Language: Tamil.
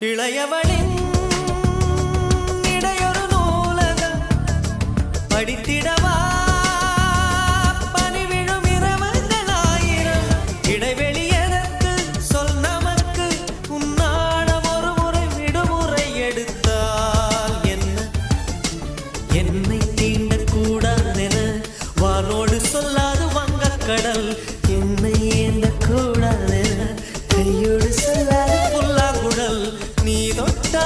இளையவளின் இடையொரு நூலகம் படித்திடவா பனிவிழும் இரவுகளாயிரம் இடைவெளி எதற்கு சொல் நமக்கு உன்னாடம் ஒரு முறை விடுமுறை எடுத்தால் என்ன என்னை தீண்டக்கூடாதென வானோடு சொல்லாது வங்கக்கடல் என்னை ஏந்தக்கூடாதென கையோடு சொல்லாது புல்லாங்குழல் நீ தொட்டா